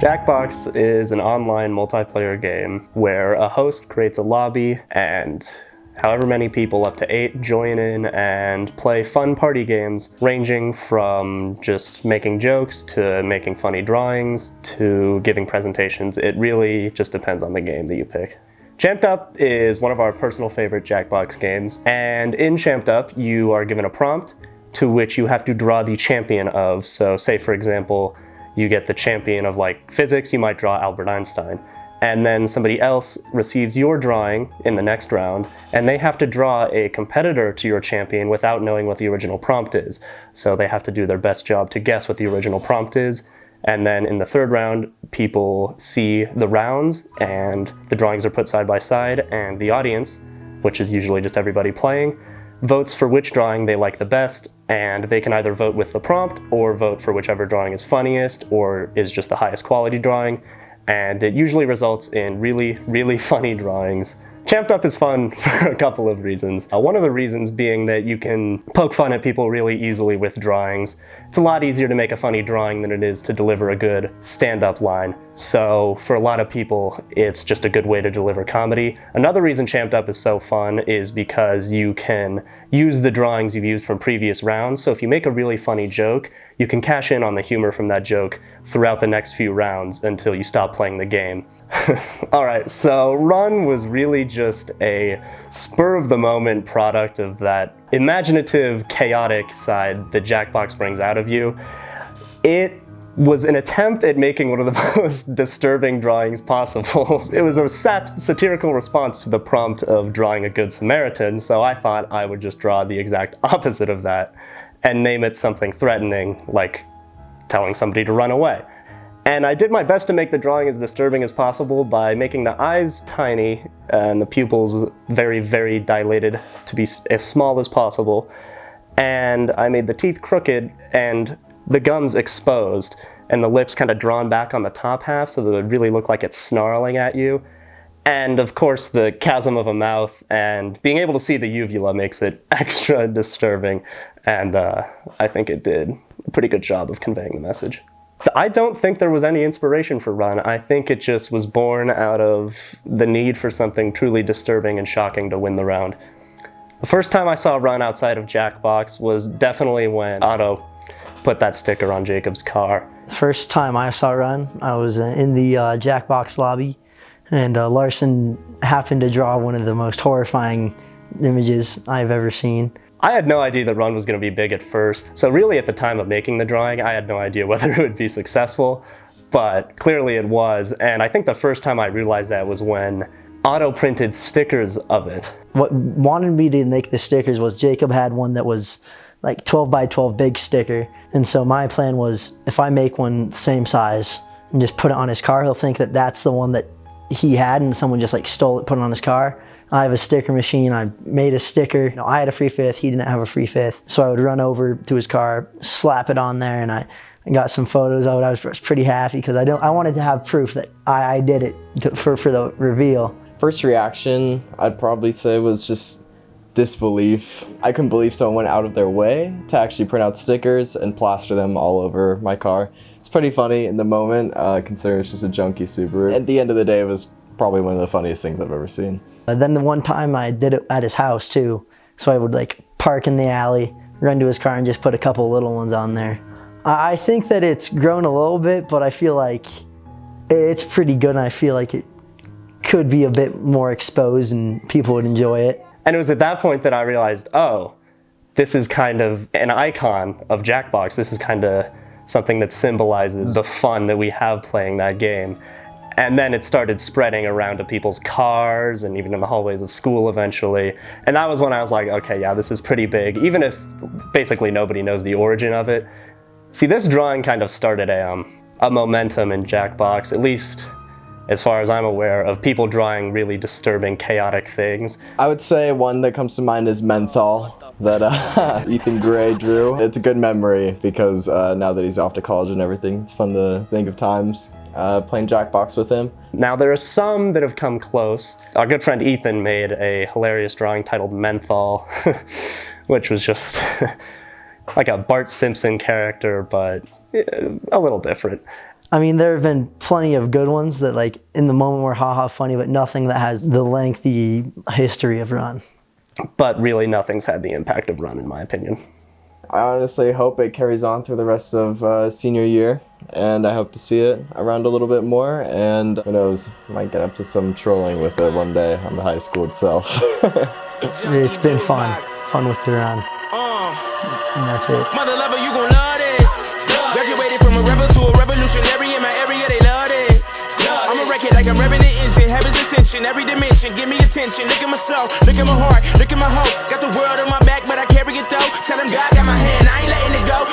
Jackbox is an online multiplayer game where a host creates a lobby and however many people, up to 8, join in and play fun party games ranging from just making jokes to making funny drawings to giving presentations. It really just depends on the game that you pick. Champ'd Up is one of our personal favorite Jackbox games, and in Champ'd Up you are given a prompt to which you have to draw the champion of. So say for example, you get the champion of like physics, you might draw Albert Einstein. And then somebody else receives your drawing in the next round, and they have to draw a competitor to your champion without knowing what the original prompt is. So they have to do their best job to guess what the original prompt is. And then in the third round, people see the rounds and the drawings are put side by side, and the audience, which is usually just everybody playing, votes for which drawing they like the best, and they can either vote with the prompt or vote for whichever drawing is funniest or is just the highest quality drawing. And it usually results in really, really funny drawings. Champ'd Up is fun for a couple of reasons. One of the reasons being that you can poke fun at people really easily with drawings. It's a lot easier to make a funny drawing than it is to deliver a good stand-up line. So for a lot of people, it's just a good way to deliver comedy. Another reason Champ'd Up is so fun is because you can use the drawings you've used from previous rounds. So if you make a really funny joke, you can cash in on the humor from that joke throughout the next few rounds until you stop playing the game. Alright, so Run was really just a spur-of-the-moment product of that imaginative, chaotic side that Jackbox brings out of you. It was an attempt at making one of the most disturbing drawings possible. It was a satirical response to the prompt of drawing a Good Samaritan, so I thought I would just draw the exact opposite of that and name it something threatening, like telling somebody to run away. And I did my best to make the drawing as disturbing as possible by making the eyes tiny and the pupils very, very dilated to be as small as possible. And I made the teeth crooked and the gums exposed and the lips kind of drawn back on the top half so that it would really look like it's snarling at you. And of course the chasm of a mouth and being able to see the uvula makes it extra disturbing. And I think it did a pretty good job of conveying the message. I don't think there was any inspiration for Run. I think it just was born out of the need for something truly disturbing and shocking to win the round. The first time I saw Run outside of Jackbox was definitely when Otto put that sticker on Jacob's car. First time I saw Run, I was in the Jackbox lobby, and Larson happened to draw one of the most horrifying images I've ever seen. I had no idea that Run was going to be big at first, so really at the time of making the drawing, I had no idea whether it would be successful, but clearly it was, and I think the first time I realized that was when Otto printed stickers of it. What wanted me to make the stickers was Jacob had one that was like 12 by 12 big sticker, and so my plan was if I make one same size and just put it on his car, he'll think that that's the one that he had and someone just like stole it, put it on his car. I have a sticker machine, I made a sticker. You know, I had a free fifth, he didn't have a free fifth. So I would run over to his car, slap it on there, and I got some photos of it. I was pretty happy because I wanted to have proof that I did it for the reveal. First reaction, I'd probably say was just disbelief. I couldn't believe someone went out of their way to actually print out stickers and plaster them all over my car. It's pretty funny in the moment, considering it's just a junky Subaru. At the end of the day, it was probably one of the funniest things I've ever seen. Then the one time I did it at his house too. So I would like park in the alley, run to his car and just put a couple little ones on there. I think that it's grown a little bit, but I feel like it's pretty good and I feel like it could be a bit more exposed and people would enjoy it. And it was at that point that I realized, oh, this is kind of an icon of Jackbox. This is kind of something that symbolizes the fun that we have playing that game. And then it started spreading around to people's cars and even in the hallways of school eventually. And that was when I was like, okay, yeah, this is pretty big, even if basically nobody knows the origin of it. See, this drawing kind of started a momentum in Jackbox, at least as far as I'm aware, of people drawing really disturbing, chaotic things. I would say one that comes to mind is Menthol that Ethan Gray drew. It's a good memory because now that he's off to college and everything, it's fun to think of times playing Jackbox with him. Now there are some that have come close. Our good friend Ethan made a hilarious drawing titled Menthol, which was just like a Bart Simpson character, but a little different. I mean, there have been plenty of good ones that like in the moment were haha funny, but nothing that has the lengthy history of Run. But really, nothing's had the impact of Run, in my opinion. I honestly hope it carries on through the rest of senior year, and I hope to see it around a little bit more, and who knows, might get up to some trolling with it one day on the high school itself. It's been fun with the Run. And that's it. Mother lover, you gon' love this. Graduated from a rebel to a revolutionary in my area, they love this. I'm a wreck it like I'm revving the engine, heaven's ascension, every dimension, give me attention. Look at my soul, look at my heart, look at my hope. Got the world on my back, but I carry it though. Tell them God got my hand, I ain't letting it go.